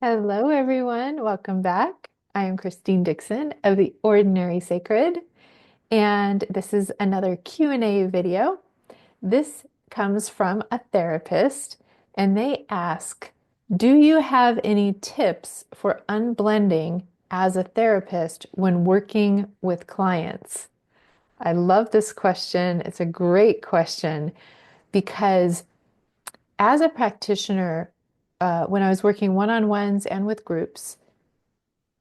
Hello, everyone. Welcome back. I am Christine Dixon of The Ordinary Sacred, and this is another Q&A video. This comes from a therapist, and they ask, do you have any tips for unblending as a therapist when working with clients? I love this question. It's a great question because as a practitioner, when I was working one-on-ones and with groups,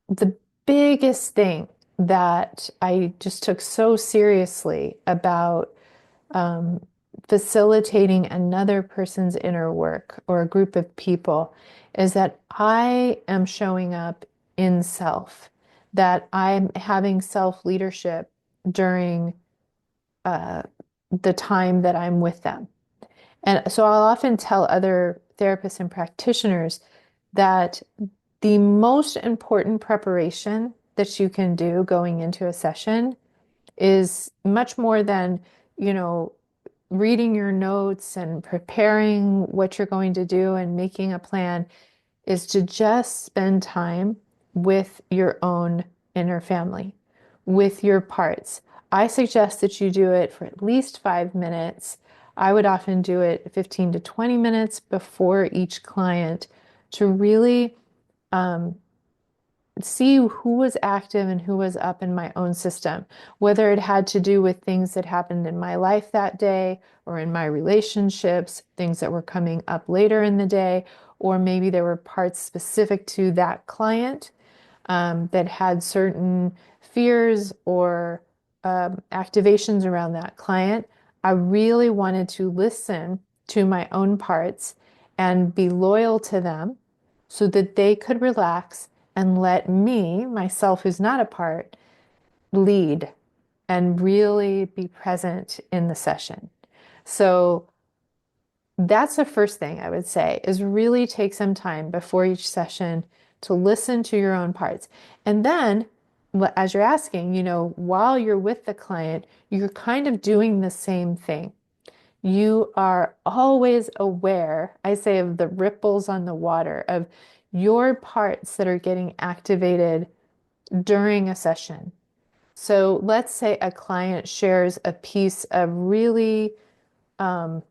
the biggest thing that I just took so seriously about um, facilitating another person's inner work or a group of people is that I am showing up in self, that I'm having self leadership during uh, the time that I'm with them. And so I'll often tell other therapists and practitioners that the most important preparation that you can do going into a session is much more than, you know, reading your notes and preparing what you're going to do and making a plan, is to just spend time with your own inner family, with your parts. I suggest that you do it for at least 5 minutes. I would often do it 15 to 20 minutes before each client to really um, see who was active and who was up in my own system, whether it had to do with things that happened in my life that day or in my relationships, things that were coming up later in the day, or maybe there were parts specific to that client that had certain fears or activations around that client. I really wanted to listen to my own parts and be loyal to them so that they could relax and let me, myself who's not a part, lead and really be present in the session. So that's the first thing I would say is really take some time before each session to listen to your own parts. And then, as you're asking, while you're with the client, you're kind of doing the same thing. You are always aware, I say, of the ripples on the water, of your parts that are getting activated during a session. So let's say a client shares a piece of really um,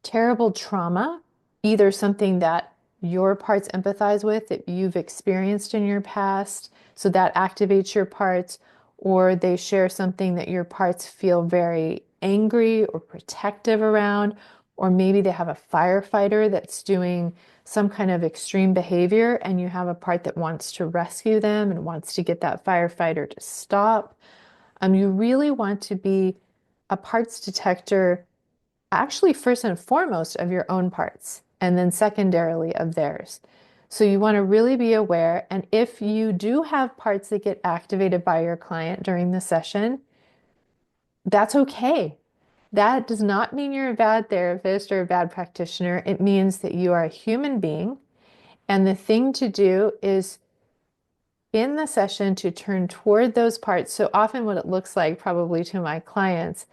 terrible trauma, either something that your parts empathize with that you've experienced in your past, so that activates your parts, or they share something that your parts feel very angry or protective around, or maybe they have a firefighter that's doing some kind of extreme behavior and you have a part that wants to rescue them and wants to get that firefighter to stop. You really want to be a parts detector, actually first and foremost of your own parts, and then secondarily of theirs. So you want to really be aware. And if you do have parts that get activated by your client during the session, that's okay. That does not mean you're a bad therapist or a bad practitioner. It means that you are a human being. And the thing to do is in the session to turn toward those parts. So often what it looks like probably to my clients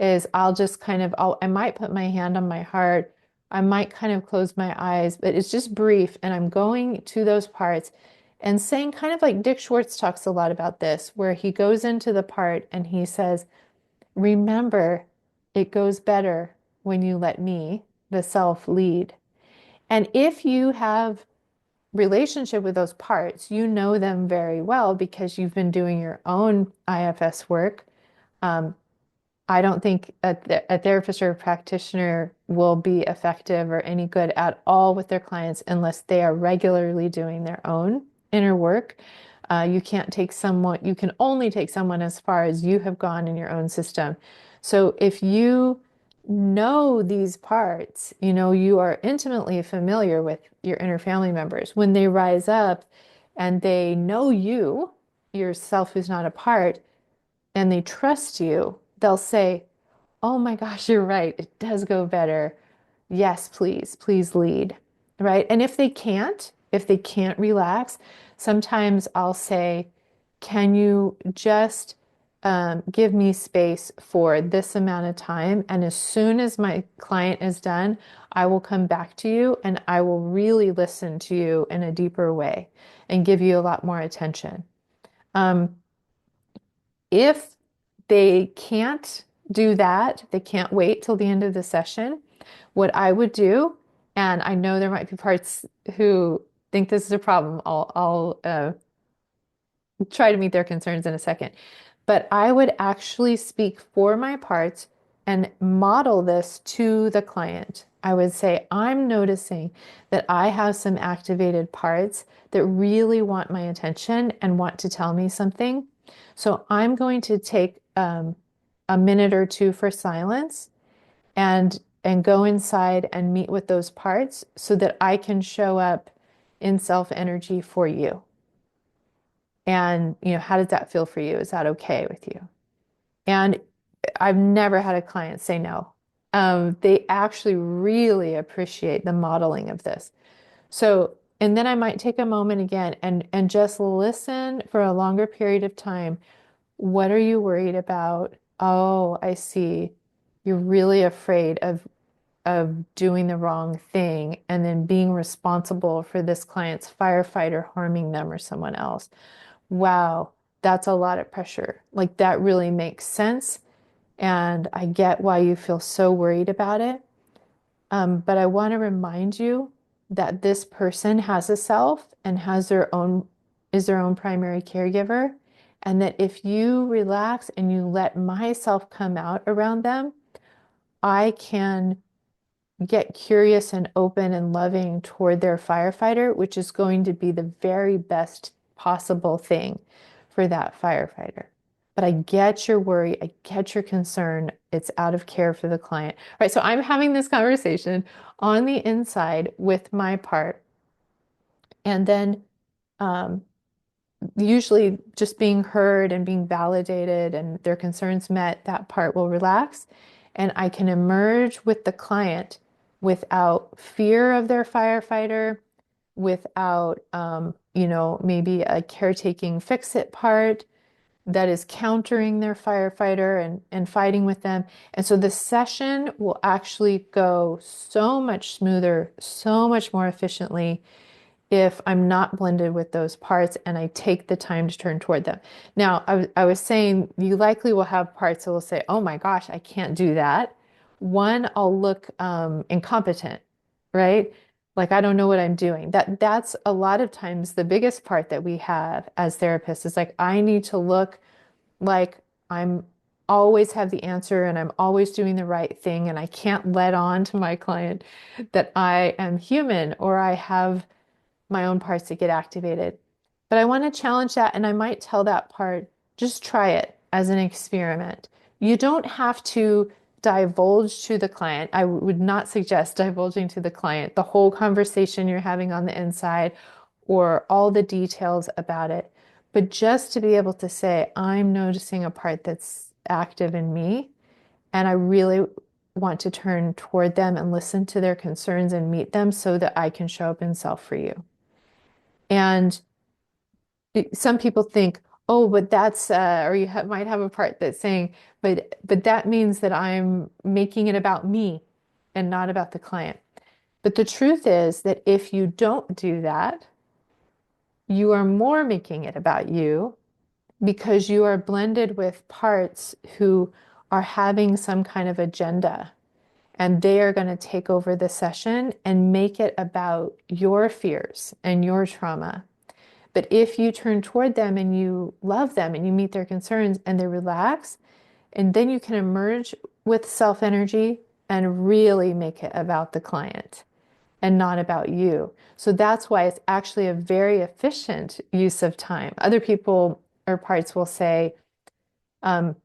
is I'll just I might put my hand on my heart. I might kind of close my eyes, but it's just brief. And I'm going to those parts and saying, kind of like Dick Schwartz talks a lot about this, where he goes into the part and he says, remember, it goes better when you let me, the self, lead. And if you have relationship with those parts, you know them very well because you've been doing your own IFS work. Um, I don't think a therapist or a practitioner will be effective or any good at all with their clients unless they are regularly doing their own inner work. You can't take someone, you can only take someone as far as you have gone in your own system. So if you know these parts, you are intimately familiar with your inner family members. When they rise up and they know you, yourself who's not a part, and they trust you, they'll say, oh my gosh, you're right. It does go better. Yes, please, please lead. Right. And if they can't relax, sometimes I'll say, can you just give me space for this amount of time. And as soon as my client is done, I will come back to you and I will really listen to you in a deeper way and give you a lot more attention. Um, if they can't do that, they can't wait till the end of the session, what I would do, and I know there might be parts who think this is a problem. I'll try to meet their concerns in a second. But I would actually speak for my parts and model this to the client. I would say, I'm noticing that I have some activated parts that really want my attention and want to tell me something. So I'm going to take a minute or two for silence and go inside and meet with those parts so that I can show up in self energy for you. And, how does that feel for you? Is that okay with you? And I've never had a client say no. They actually really appreciate the modeling of this. So, and then I might take a moment again and just listen for a longer period of time. What are you worried about? Oh, I see. You're really afraid of doing the wrong thing and then being responsible for this client's firefighter harming them or someone else. Wow, that's a lot of pressure. Like that really makes sense. And I get why you feel so worried about it. But I want to remind you that this person has a self and is their own primary caregiver. And that if you relax and you let myself come out around them, I can get curious and open and loving toward their firefighter, which is going to be the very best possible thing for that firefighter. But I get your worry, I get your concern. It's out of care for the client. All right, so I'm having this conversation on the inside with my part, and then um, usually just being heard and being validated and their concerns met, that part will relax. And I can emerge with the client without fear of their firefighter, without, maybe a caretaking fix it part that is countering their firefighter and fighting with them. And so the session will actually go so much smoother, so much more efficiently if I'm not blended with those parts and I take the time to turn toward them. Now, I was saying you likely will have parts that will say, oh my gosh, I can't do that. One, I'll look incompetent, right? Like I don't know what I'm doing. That's a lot of times the biggest part that we have as therapists is like I need to look like I'm always have the answer and I'm always doing the right thing and I can't let on to my client that I am human or I have my own parts to get activated. But I want to challenge that, and I might tell that part, just try it as an experiment. You don't have to divulge to the client. I would not suggest divulging to the client the whole conversation you're having on the inside or all the details about it, but just to be able to say, I'm noticing a part that's active in me, and I really want to turn toward them and listen to their concerns and meet them so that I can show up in self for you. And some people think, oh, but that's, or you might have a part that's saying, but that means that I'm making it about me and not about the client. But the truth is that if you don't do that, you are more making it about you because you are blended with parts who are having some kind of agenda and they are going to take over the session and make it about your fears and your trauma. But if you turn toward them and you love them and you meet their concerns and they relax, and then you can emerge with self energy and really make it about the client and not about you. So that's why it's actually a very efficient use of time. Other people or parts will say, um,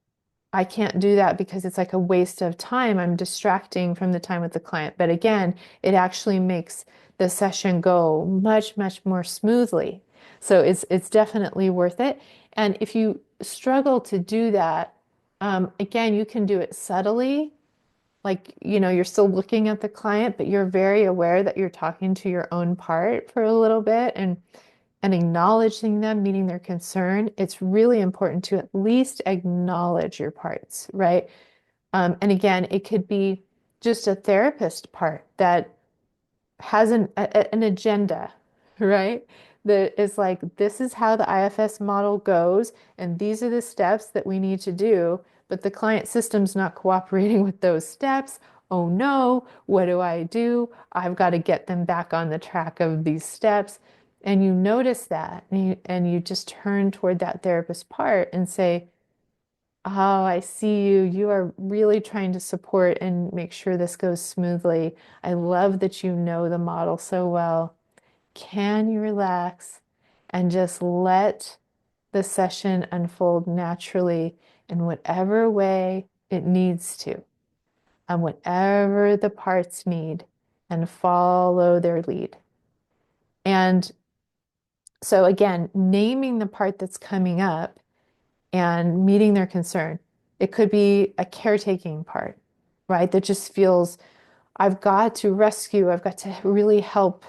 I can't do that because it's like a waste of time. I'm distracting from the time with the client. But again, it actually makes the session go much, much more smoothly. So it's definitely worth it. And if you struggle to do that, again, you can do it subtly. Like, you're still looking at the client, but you're very aware that you're talking to your own part for a little bit. And and acknowledging them, meeting their concern, it's really important to at least acknowledge your parts, right? And again, it could be just a therapist part that has an agenda, right? That is like, this is how the IFS model goes, and these are the steps that we need to do, but the client system's not cooperating with those steps. Oh no, what do I do? I've got to get them back on the track of these steps. And you notice that, and you just turn toward that therapist part and say, oh, I see you. You are really trying to support and make sure this goes smoothly. I love that you know the model so well. Can you relax and just let the session unfold naturally in whatever way it needs to, and whatever the parts need, and follow their lead? And so, again, naming the part that's coming up and meeting their concern. It could be a caretaking part, right? That just feels, I've got to rescue, I've got to really help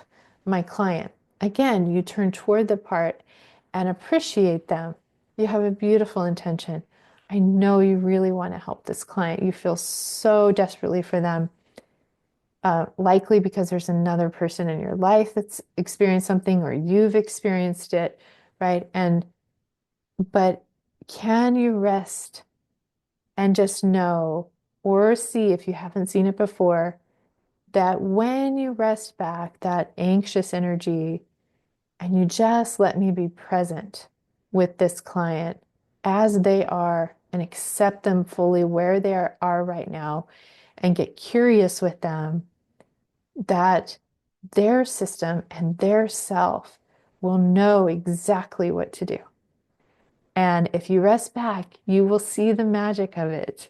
my client. Again, you turn toward the part and appreciate them. You have a beautiful intention. I know you really want to help this client. You feel so desperately for them, likely because there's another person in your life that's experienced something or you've experienced it, right? But can you rest and just know, or see if you haven't seen it before, that when you rest back that anxious energy and you just let me be present with this client as they are and accept them fully where they are right now and get curious with them, that their system and their self will know exactly what to do. And if you rest back, you will see the magic of it.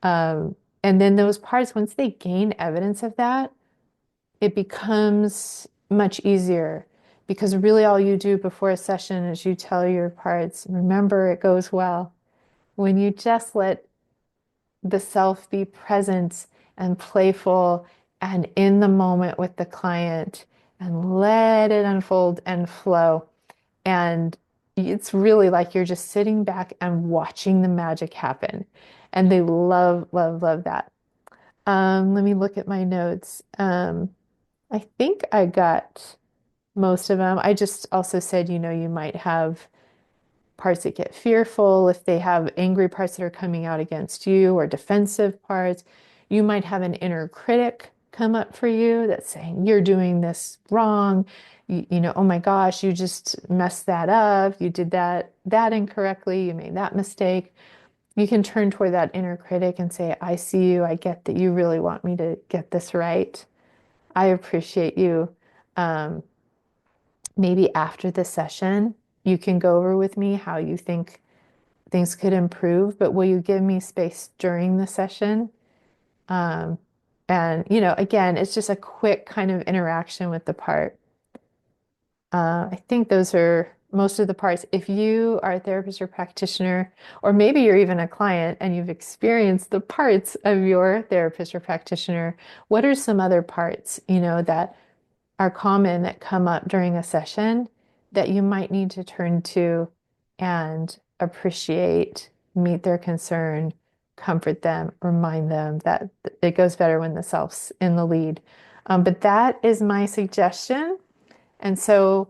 Um, and then those parts, once they gain evidence of that, it becomes much easier, because really all you do before a session is you tell your parts, remember, it goes well. When you just let the self be present and playful and in the moment with the client and let it unfold and flow. And it's really like you're just sitting back and watching the magic happen. And they love, love, love that. Let me look at my notes. I think I got most of them. I just also said, you might have parts that get fearful, if they have angry parts that are coming out against you or defensive parts. You might have an inner critic come up for you that's saying, you're doing this wrong. Oh my gosh, you just messed that up. You did that incorrectly. You made that mistake. You can turn toward that inner critic and say, I see you. I get that you really want me to get this right. I appreciate you. Um, Maybe after the session, you can go over with me how you think things could improve, but will you give me space during the session? Um, and, again, it's just a quick kind of interaction with the part. I think those are most of the parts. If you are a therapist or practitioner, or maybe you're even a client and you've experienced the parts of your therapist or practitioner, what are some other parts, that are common that come up during a session that you might need to turn to and appreciate, meet their concern, comfort them, remind them that it goes better when the self's in the lead. But that is my suggestion. And so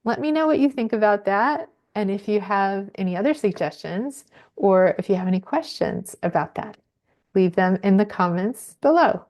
let me know what you think about that. And if you have any other suggestions or if you have any questions about that, leave them in the comments below.